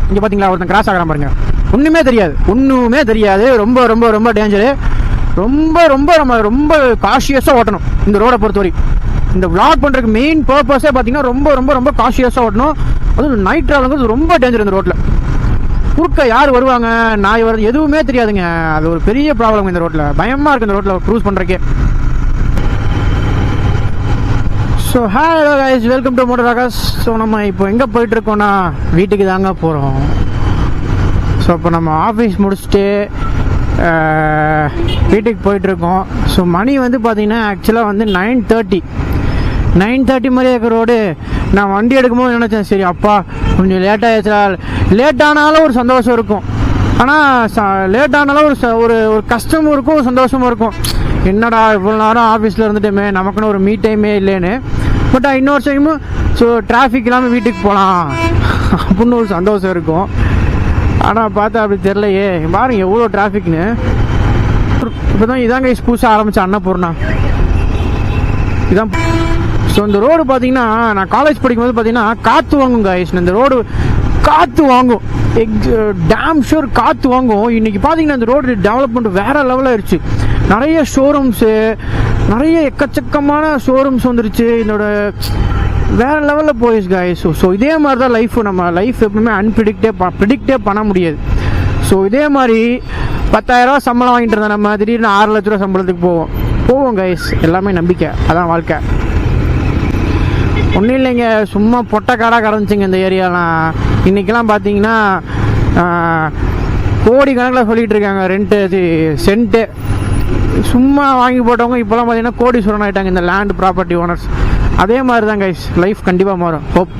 இங்கே பார்த்தீங்களா ஒருத்தன் கிராஸ் ஆகிறான் பாருங்க. ஒன்றுமே தெரியாது. ரொம்ப ரொம்ப ரொம்ப டேஞ்சரு. ரொம்ப ரொம்ப நம்ம ரொம்ப காஷியஸாக ஓட்டணும் இந்த ரோடை பொறுத்தவரை. இந்த விளாக் பண்ணுறதுக்கு மெயின் பர்பஸே பார்த்தீங்கன்னா ரொம்ப ரொம்ப ரொம்ப காஷியஸாக ஓட்டணும். அதுவும் நைட் ட்ராவலுங்கிறது ரொம்ப டேஞ்சர் இந்த ரோட்டில். குறுக்க யார் வருவாங்க, நாய் வருது எதுவுமே தெரியாதுங்க. அது ஒரு பெரிய ப்ராப்ளம் இந்த ரோட்டில். பயமாக இருக்குது இந்த ரோட்டில் க்ரூஸ் பண்ணுறக்கே. So hello guys, welcome to motor ராகஸ். ஸோ நம்ம இப்போ எங்கே போயிட்டுருக்கோன்னா வீட்டுக்கு தாங்க போகிறோம். ஸோ இப்போ நம்ம ஆஃபீஸ் முடிச்சுட்டு வீட்டுக்கு போயிட்டுருக்கோம். ஸோ மணி வந்து பார்த்தீங்கன்னா ஆக்சுவலாக வந்து 9:30 மாதிரி இருக்கிற ரோடு. நான் வண்டி எடுக்கும்போது நினச்சேன், சரி அப்பா கொஞ்சம் லேட்டாகிடுச்சா. லேட்டானாலும் ஒரு சந்தோஷம் இருக்கும், ஆனால் லேட்டானாலும் ஒரு கஷ்டமும் இருக்கும், ஒரு சந்தோஷமும் இருக்கும். என்னடா இவ்வளோ நேரம் ஆஃபீஸில் இருந்துட்டோமே, நமக்குன்னு ஒரு மீ டைமே இல்லைன்னு. பட் இன்னொரு டைமும் ஸோ டிராஃபிக் இல்லாமல் வீட்டுக்கு போகலாம் அப்படின்னு ஒரு சந்தோஷம் இருக்கும். ஆனால் பார்த்தா அப்படி தெரிலையே. பாருங்க எவ்வளோ டிராஃபிக்னு. இப்போ தான் இதாங்க புதுசாக ஆரம்பித்த அன்னபூர்ணா இதான். ஸோ இந்த ரோடு பார்த்தீங்கன்னா நான் காலேஜ் படிக்கும்போது பார்த்தீங்கன்னா காற்று வாங்கும் கைஸ். இந்த ரோடு காற்று வாங்கும், டேம் ஷூர் காற்று வாங்கும். இன்றைக்கி பார்த்தீங்கன்னா இந்த ரோடு டெவலப்மெண்ட் வேறு லெவலில் ஆயிடுச்சு. நிறைய ஷோரூம்ஸு, நிறைய எக்கச்சக்கமான ஷோரூம்ஸ் வந்துருச்சு. இதோட வேறு லெவலில் போயிடுச்சு கைஸ். ஸோ இதே மாதிரி தான் லைஃப். நம்ம லைஃப் எப்பவுமே ப்ரிடிக்டே பண்ண முடியாது. ஸோ இதே மாதிரி 10,000 சம்பளம் வாங்கிட்டு இருந்தோம், நம்ம திடீர்னு 6 லட்ச ரூபா சம்பளத்துக்கு போவோம் கைஸ். எல்லாமே நம்பிக்கை, அதான் வாழ்க்கை. ஒன்றும் இல்லைங்க, சும்மா பொட்டைக்காடாக கறந்துச்சுங்க இந்த ஏரியாலாம். இன்றைக்கெல்லாம் பார்த்தீங்கன்னா கோடி கணக்கில் சொல்லிகிட்டு இருக்காங்க ரெண்ட்டு சென்ட்டு. சும்மா வாங்கி போட்டவங்க இப்போலாம் பார்த்தீங்கன்னா கோடீஸ்வரன் ஆகிட்டாங்க இந்த லேண்ட் ப்ராப்பர்ட்டி ஓனர்ஸ். அதே மாதிரி தான் கைஸ் லைஃப் கண்டிப்பாக மாறும். ஹோப்,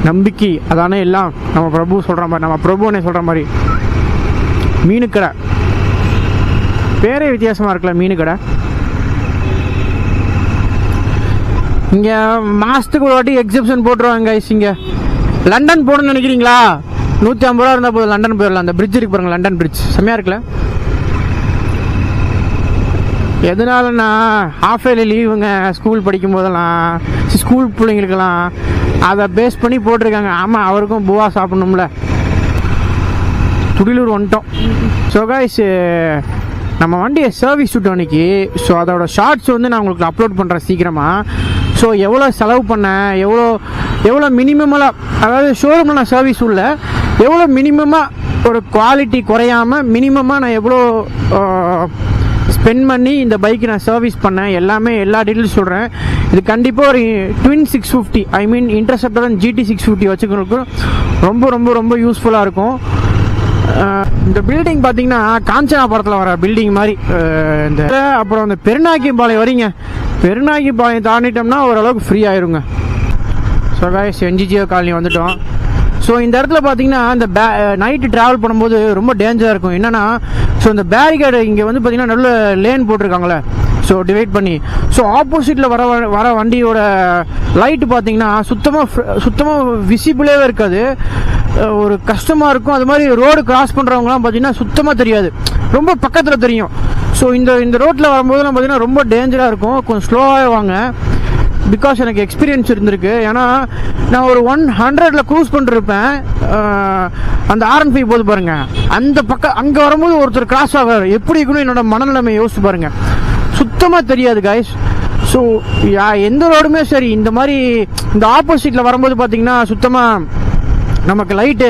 நம்பிக்கை, அதானே எல்லாம். நம்ம பிரபு சொல்கிற மாதிரி, நம்ம பிரபுனே சொல்கிற மாதிரி. மீனுக்கடை பேரே வித்தியாசமாக இருக்குல்ல, மீனுக்கடை. இங்கே மாதத்துக்கு ஒரு வாட்டி எக்ஸிபிஷன் போட்டுருவாங்க கைஸ். இங்கே லண்டன் போகணுன்னு நினைக்கிறீங்களா? 150 ரூபா இருந்தால் போதும், லண்டன் போயிடலாம். அந்த பிரிட்ஜ் இருக்கு பாருங்க, லண்டன் பிரிட்ஜ் செம்மையாக இருக்குல்ல. எதனாலன்னா ஹாஃப் இயர்லி லீவுங்க ஸ்கூல் படிக்கும் போதெல்லாம், ஸ்கூல் பிள்ளைங்களுக்கெல்லாம் அதை பேஸ் பண்ணி போட்டிருக்காங்க. ஆமாம், அவருக்கும் பூவா சாப்பிட்ணும்ல. துடிலூர் வந்துட்டோம். ஸோ கைஸ் நம்ம வண்டியை சர்வீஸ் விட்டோம் அன்றைக்கி. ஸோ அதோட ஷார்ட்ஸ் வந்து நான் உங்களுக்கு அப்லோட் பண்ணுறேன் சீக்கிரமாக. ஸோ எவ்வளோ செலவு பண்ணேன், எவ்வளோ மினிமமாக, அதாவது ஷோரூமில் நான் சர்வீஸ் உள்ள எவ்வளோ மினிமமாக ஒரு குவாலிட்டி குறையாமல் மினிமமாக நான் எவ்வளோ ஸ்பெண்ட் பண்ணி இந்த பைக்கு நான் சர்வீஸ் பண்ணேன், எல்லா டீட்டெயில்ஸ் சொல்கிறேன். இது கண்டிப்பாக ஒரு twin 650, I mean interceptor and GT 650 வச்சுக்கிறதுக்கு ரொம்ப ரொம்ப ரொம்ப யூஸ்ஃபுல்லாக இருக்கும். இந்த பில்டிங் பார்த்தீங்கன்னா காஞ்சனா படத்தில் வர பில்டிங் மாதிரி. இந்த அப்புறம் இந்த பெருநாயக்கிபாளையம் வரீங்க, பெருநாயக்கிபாளையம் தாண்டிட்டோம்னா ஓரளவுக்கு ஃப்ரீ ஆயிருங்க. ஸோ கைஸ் NGGO காலனி வந்துட்டோம். ஸோ இந்த இடத்துல பார்த்தீங்கன்னா இந்த நைட்டு ட்ராவல் பண்ணும்போது ரொம்ப டேஞ்சராக இருக்கும். என்னென்னா, ஸோ இந்த பேரிகேடு இங்கே வந்து பார்த்தீங்கன்னா நல்ல லேன் போட்டிருக்காங்களே, ஸோ டிவைட் பண்ணி. ஸோ ஆப்போசிட்டில் வர வண்டியோட லைட்டு பார்த்தீங்கன்னா சுத்தமாக விசிபிளாகவே இருக்காது, ஒரு கஷ்டமாக இருக்கும். அது மாதிரி ரோடு கிராஸ் பண்ணுறவங்களாம் பார்த்தீங்கன்னா சுத்தமாக தெரியாது, ரொம்ப பக்கத்தில் தெரியும். ஸோ இந்த ரோட்டில் வரும்போதெல்லாம் பார்த்தீங்கன்னா ரொம்ப டேஞ்சராக இருக்கும். கொஞ்சம் ஸ்லோவாகவே வாங்க, பிகாஸ் எனக்கு எக்ஸ்பீரியன்ஸ் இருந்திருக்கு. ஏன்னா நான் ஒரு 100ல் க்ரூஸ் பண்ணிருப்பேன். அந்த R15 போது பாருங்க, அந்த பக்கம் அங்கே வரும்போது ஒருத்தர் கிராஸ் ஆகிறார். எப்படி இருக்கணும் என்னோட மனநிலைமை யோசிச்சு பாருங்க, சுத்தமாக தெரியாது கைஸ். ஸோ எந்த ரோடுமே சரி, இந்த மாதிரி இந்த ஆப்போசிட்டில் வரும்போது பார்த்தீங்கன்னா சுத்தமாக நமக்கு லைட்டு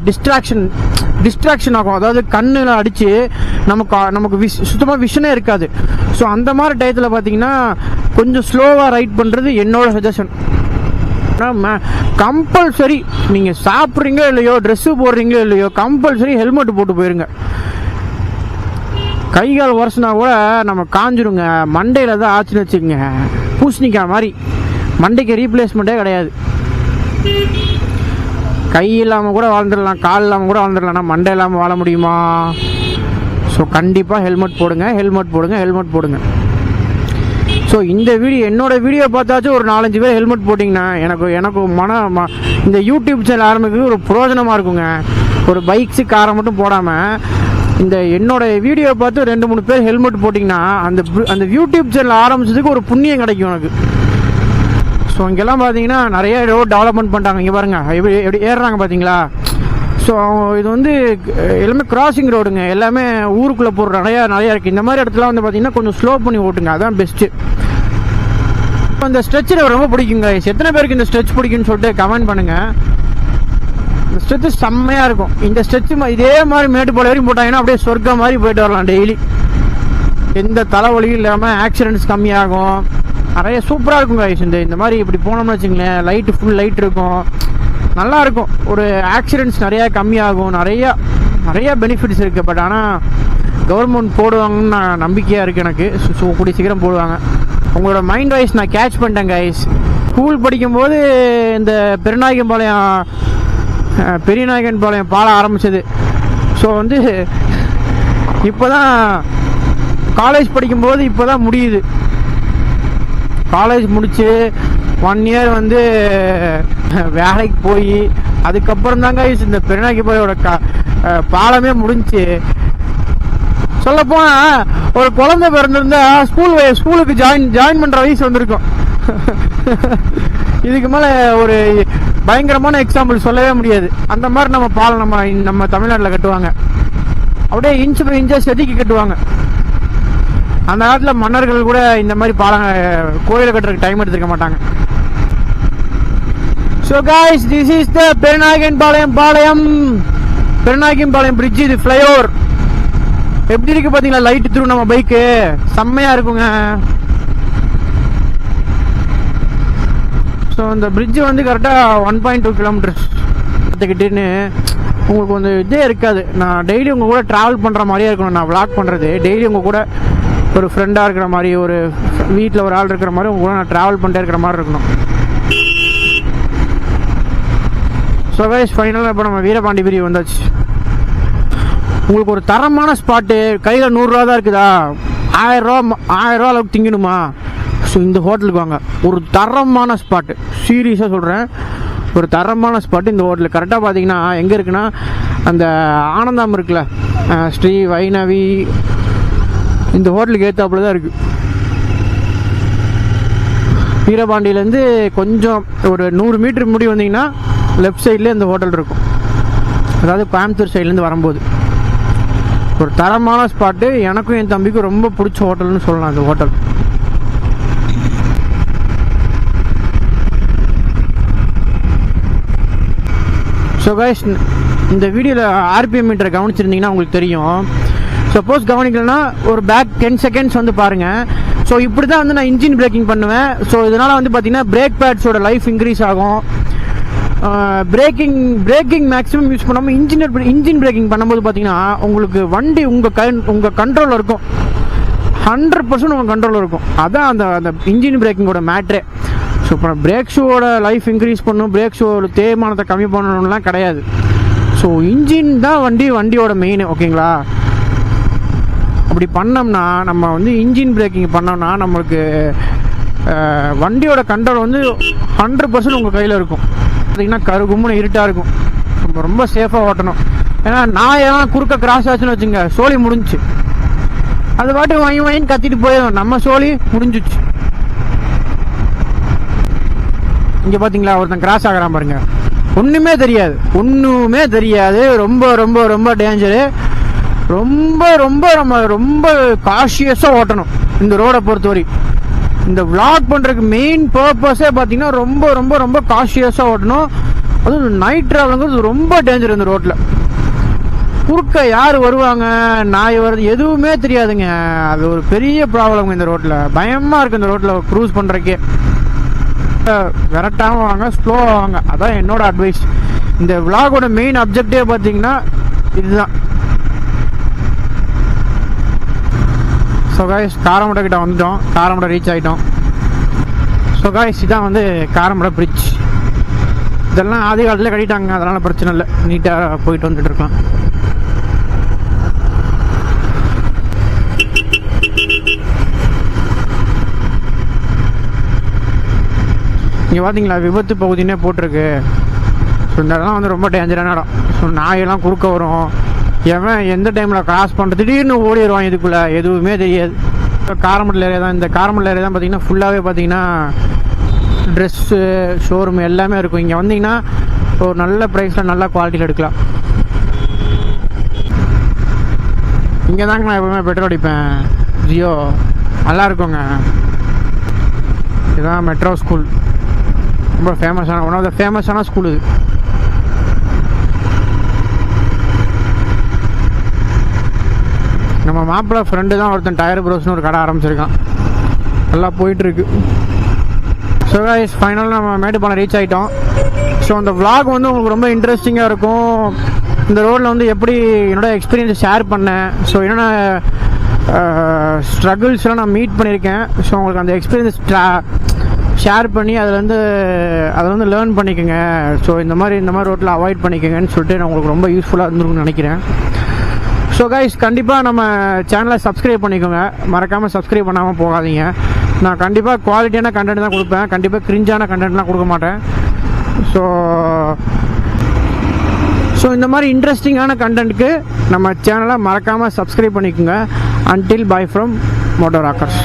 டிஸ்ட்ராக்ஷன் ஆகும். அதாவது கண்ணில் அடித்து நமக்கு சுத்தமாக விஷனே இருக்காது. ஸோ அந்த மாதிரி டயத்தில் பார்த்தீங்கன்னா கொஞ்சம் ஸ்லோவாக ரைட் பண்ணுறது என்னோட சஜஷன். கம்பல்சரி நீங்கள் சாப்பிட்றீங்களோ இல்லையோ, ட்ரெஸ்ஸு போடுறீங்களோ இல்லையோ, கம்பல்சரி ஹெல்மெட் போட்டு போயிருங்க. கை கால் உரசுனா கூட நம்ம காஞ்சிருங்க. மண்டையில் தான் ஆச்சுன்னு வச்சுக்கோங்க, பூசணிக்காய் மாதிரி. மண்டைக்கு ரீப்ளேஸ்மெண்ட்டே கிடையாது. கை இல்லாமல் கூட வாழ்ந்துடலாம், கால் இல்லாமல் கூட வாழ்ந்துடலாம், ஆனால் மண்டை இல்லாமல் வாழ முடியுமா? ஸோ கண்டிப்பாக ஹெல்மெட் போடுங்க. ஸோ இந்த என்னோடய வீடியோ பார்த்தாச்சும் ஒரு 4-5 பேர் ஹெல்மெட் போட்டிங்கன்னா எனக்கு இந்த யூடியூப் சேனல் ஆரம்பிக்கிறது ஒரு பிரயோஜனமாக இருக்குங்க. ஒரு பைக்ஸு காரை மட்டும் போடாமல் இந்த என்னோடய வீடியோ பார்த்து 2-3 பேர் ஹெல்மெட் போட்டிங்கன்னா அந்த யூடியூப் சேனல் ஆரம்பிச்சதுக்கு ஒரு புண்ணியம் கிடைக்கும் எனக்கு. ஸோ இங்கெல்லாம் பார்த்தீங்கன்னா நிறைய ரோட் டெவலப்மெண்ட் பண்ணிட்டாங்க. இங்கே பாருங்க எப்படி எப்படி ஏறுறாங்க பார்த்தீங்களா. ஸோ இது வந்து எல்லாமே கிராசிங் ரோடுங்க, எல்லாமே ஊருக்குள்ளே போகிற நிறையா இருக்குது. இந்த மாதிரி இடத்துல வந்து பார்த்தீங்கன்னா கொஞ்சம் ஸ்லோ பண்ணி ஓட்டுங்க, அதான் பெஸ்ட்டு. இப்போ இந்த ஸ்ட்ரெச் எனக்கு ரொம்ப பிடிக்குங்க. எத்தனை பேருக்கு இந்த ஸ்ட்ரெச் பிடிக்குன்னு சொல்லிட்டு கமெண்ட் பண்ணுங்கள். இந்த ஸ்ட்ரெச்சு செம்மையாக இருக்கும். இந்த ஸ்ட்ரெச்சு இதே மாதிரி மேட்டுப்பாளையம் வரைக்கும் போட்டாங்கன்னா அப்படியே சொர்க்கம் மாதிரி போயிட்டு வரலாம் டெய்லி. எந்த தலைவலியும் இல்லாமல் ஆக்சிடென்ட்ஸ் கம்மியாகும். நிறைய சூப்பராக இருக்கும் கைஸ். இந்த மாதிரி இப்படி போனோம்னு வச்சுங்களேன், லைட்டு ஃபுல் லைட் இருக்கும், நல்லா இருக்கும். ஒரு ஆக்சிடென்ட்ஸ் நிறையா கம்மியாகும். நிறையா பெனிஃபிட்ஸ் இருக்குது. பட் ஆனால் கவர்மெண்ட் போடுவாங்கன்னு நான் நம்பிக்கையாக இருக்குது எனக்கு. ஸோ கூடிய சீக்கிரம் போடுவாங்க. உங்களோட மைண்ட் வாய்ஸ் நான் கேட்ச் பண்ணிட்டேன் கைஸ். ஸ்கூல் படிக்கும்போது இந்த பெரியநாயகன்பாளையம் பாலம் ஆரம்பிச்சது. ஸோ வந்து இப்போ தான் காலேஜ் படிக்கும்போது இப்போ தான் முடியுது. காலேஜ் முடிச்சு 1 இயர் வந்து வேலைக்கு போய் அதுக்கப்புறம் தாங்க இந்த பெருநாயகபாளையோட பாலமே முடிஞ்சு. சொல்லப்போனா ஒரு குழந்தை பிறந்திருந்தா ஸ்கூலுக்கு ஜாயின் பண்ற வயசு வந்திருக்கும். இதுக்கு மேல ஒரு பயங்கரமான எக்ஸாம்பிள் சொல்லவே முடியாது. அந்த மாதிரி நம்ம பாலம் நம்ம தமிழ்நாட்டில் கட்டுவாங்க. அப்படியே இன்ச்சு பை இன்ச்சா செதுக்கி கட்டுவாங்க. அந்த காலத்தில் மன்னர்கள் கூட இந்த மாதிரி கோயிலை கட்டுறதுக்கு டைம் எடுத்துக்க மாட்டாங்க. So guys, this is the Perunayakanpalayam bridge. இது ஃப்ளைஓவர் எப்படி இருக்கு பாத்தீங்களா, லைட் த்ரூ நம்ம பைக்கு செம்மையா இருக்குங்க. ஸோ இந்த பிரிட்ஜ் வந்து கரெக்டாக 1.2 கிலோமீட்டர்ஸ் பார்த்துக்கிட்டுன்னு உங்களுக்கு வந்து இதே இருக்காது. நான் டெய்லி உங்கள் கூட ட்ராவல் பண்ணுற மாதிரியே இருக்கணும். நான் விளாக் பண்ணுறது டெய்லி உங்கள் கூட ஒரு ஃப்ரெண்டாக இருக்கிற மாதிரி, ஒரு வீட்டில் ஒரு ஆள் இருக்கிற மாதிரி உங்கள் கூட நான் ட்ராவல் பண்ணிட்டே இருக்கிற மாதிரி இருக்கணும். ஸோ கைஸ், ஃபைனலாக இப்போ நம்ம வீரபாண்டி பிரிவு வந்தாச்சு. உங்களுக்கு ஒரு தரமான ஸ்பாட்டு, கையில் 100 ரூபா தான் இருக்குதா, 1000 ரூபா அளவுக்கு திங்கணுமா, ஸோ இந்த ஹோட்டலுக்கு வாங்க. ஒரு தரமான ஸ்பாட்டு, சீரியஸாக சொல்கிறேன், ஒரு தரமான ஸ்பாட்டு இந்த ஹோட்டலு. கரெக்டாக பார்த்தீங்கன்னா எங்கே இருக்குன்னா, அந்த ஆனந்தம் இருக்குல்ல, ஸ்ரீ வைணவி, இந்த ஹோட்டலுக்கு ஏற்றாப்புல தான் இருக்குது. வீரபாண்டியிலேருந்து கொஞ்சம் ஒரு 100 மீட்டர் முடி வந்தீங்கன்னா லெஃப்ட் சைட்லேயே இந்த ஹோட்டல் இருக்கும். அதாவது கோயம்புத்தூர் சைட்லேருந்து வரும்போது ஒரு தரமான ஸ்பாட்டு. எனக்கும் என் தம்பிக்கும் ரொம்ப பிடிச்ச ஹோட்டல்னு சொல்லலாம் இந்த ஹோட்டல். ஸோ கைஸ், இந்த வீடியோவில் ஆர்பிஎம் மீட்டரை கவனிச்சிருந்தீங்கன்னா உங்களுக்கு தெரியும். சப்போஸ் கவனிக்கலன்னா ஒரு பேக் 10 செகண்ட்ஸ் வந்து பாருங்கள். ஸோ இப்படி தான் வந்து நான் இன்ஜின் பிரேக்கிங் பண்ணுவேன். ஸோ இதனால் வந்து பார்த்தீங்கன்னா பிரேக் பேட்ஸோட லைஃப் இன்க்ரீஸ் ஆகும். பிரேக்கிங் மேக்ஸிமம் யூஸ் பண்ணாமல் இன்ஜின் பிரேக்கிங் பண்ணும்போது பார்த்தீங்கன்னா உங்களுக்கு வண்டி உங்கள் கண்ட்ரோலில் இருக்கும். 100% உங்கள் கண்ட்ரோலில் இருக்கும். அதான் அந்த இன்ஜின் பிரேக்கிங்கோட மேட்ரே. ஸோ இப்போ பிரேக் ஷூவோட லைஃப் இன்க்ரீஸ் பண்ணணும், பிரேக் ஷூவோட தேய்மானத்தை கம்மி பண்ணணும்லாம் கிடையாது. ஸோ இன்ஜின் தான் வண்டியோட மெயின். ஓகேங்களா? அப்படி பண்ணோம்னா, நம்ம வந்து இன்ஜின் பிரேக்கிங் பண்ணோம்னா நம்மளுக்கு வண்டியோட கண்ட்ரோல் வந்து 100% உங்கள் கையில் இருக்கும். பார்த்தீங்கன்னா கருகும்னு இருட்டாக இருக்கும். ரொம்ப சேஃபாக ஓட்டணும். ஏன்னா நான் ஏன் குறுக்க கிராஸ் ஆச்சுன்னு வச்சுங்க, சோலி முடிஞ்சிச்சு. அது பாட்டு வாங்கின்னு கத்திட்டு போயிடும், நம்ம சோலி முடிஞ்சிச்சு. இங்கே பார்த்தீங்களா ஒருத்தன் கிராஸ் ஆகிறான் பாருங்க, ஒன்றுமே தெரியாது. ரொம்ப ரொம்ப ரொம்ப டேஞ்சரு. ரொம்ப காஷியஸாக ஓட்டணும் இந்த ரோடை பொறுத்தவரை. இந்த விளாக் பண்ணுறதுக்கு மெயின் பர்பஸே பார்த்தீங்கன்னா ரொம்ப ரொம்ப ரொம்ப காஷியஸாக ஓட்டணும். அதுவும் நைட் ட்ராவலுங்கிறது ரொம்ப டேஞ்சர். இந்த ரோட்டில் குறுக்க யார் வருவாங்க, நாய் வருது, எதுவுமே தெரியாதுங்க. அது ஒரு பெரிய ப்ராப்ளம் இந்த ரோட்டில். பயமாக இருக்குது இந்த ரோட்டில் க்ரூஸ் பண்ணுறக்கே. விரட்டாமல் வாங்க, ஸ்லோவாக வாங்க, அதான் என்னோட அட்வைஸ். இந்த விளாகோட மெயின் அப்ஜெக்டிவ் பார்த்தீங்கன்னா இதுதான். ஸோ காய்ஸ், காரமடை கிட்ட வந்துட்டோம், காரமடை ரீச் ஆகிட்டோம். ஸோ காய்ஸ், இதான் வந்து காரமடை பிரிட்ஜ். இதெல்லாம் ஆதி காலத்தில் கட்டிட்டாங்க, அதனால் பிரச்சனை இல்லை, நீட்டாக போயிட்டு வந்துட்டு இருக்கலாம். இங்கே பார்த்தீங்களா விபத்து பகுதினே போட்டிருக்கு. ஸோ இந்த இடம்லாம் வந்து ரொம்ப டேஞ்சரான இடம். ஸோ நாயெல்லாம் குறுக்க வரும், எவன் எந்த டைமில் கிராஸ் பண்ணுறது, திடீர்னு ஓடிடுவான், இதுக்குள்ளே எதுவுமே தெரியாது. காரமடல் ஏரியா தான். இந்த காரமடல் ஏரியா தான் பார்த்தீங்கன்னா ஃபுல்லாகவே பார்த்தீங்கன்னா ட்ரெஸ்ஸு ஷோரூம் எல்லாமே இருக்கும். இங்கே வந்தீங்கன்னா ஒரு நல்ல ப்ரைஸில் நல்ல குவாலிட்டியில் எடுக்கலாம். இங்கே தாங்க நான் எப்பவுமே பெட்ரோல் அடிப்பேன். ஜியோ நல்லா இருக்குங்க. இதுதான் மெட்ரோ ஸ்கூல், ரொம்ப ஃபேமஸான ஒன் ஆஃப் த ஃபேமஸான ஸ்கூல் இது. நம்ம மாப்பிள்ளை ஃப்ரெண்டு தான் ஒருத்தன் டயர் ப்ரோஸ்னு ஒரு கடை ஆரம்பிச்சிருக்கான், நல்லா போயிட்டுருக்கு. ஸோ கைஸ் ஃபைனலாக நம்ம மேட்டுப்பாளையம் ரீச் ஆகிட்டோம். ஸோ அந்த vlog வந்து உங்களுக்கு ரொம்ப இன்ட்ரெஸ்டிங்காக இருக்கும். இந்த ரோட்டில் வந்து எப்படி என்னோட எக்ஸ்பீரியன்ஸ் ஷேர் பண்ணேன், ஸோ என்னென்ன ஸ்ட்ரகிள்ஸ்லாம் நான் மீட் பண்ணியிருக்கேன். ஸோ உங்களுக்கு அந்த எக்ஸ்பீரியன்ஸ் ஷேர் பண்ணி அதில் வந்து லேர்ன் பண்ணிக்கோங்க. ஸோ இந்த மாதிரி ரோட்டில் அவாய்ட் பண்ணிக்கோங்கன்னு சொல்லிட்டு நான் உங்களுக்கு ரொம்ப யூஸ்ஃபுல்லாக இருந்திருக்குன்னு நினைக்கிறேன். ஸோ கைஸ் கண்டிப்பாக நம்ம சேனலை சப்ஸ்கிரைப் பண்ணிக்கோங்க, மறக்காமல் சப்ஸ்கிரைப் பண்ணாமல் போகாதீங்க. நான் கண்டிப்பாக குவாலிட்டியான கண்டென்ட் தான் கொடுப்பேன், கண்டிப்பாக கிரிஞ்சான கண்டென்ட்லாம் கொடுக்க மாட்டேன். ஸோ இந்த மாதிரி இன்ட்ரெஸ்டிங்கான கண்டென்ட்டுக்கு நம்ம சேனலை மறக்காமல் சப்ஸ்கிரைப் பண்ணிக்கோங்க. Until bye from Moto Rockers.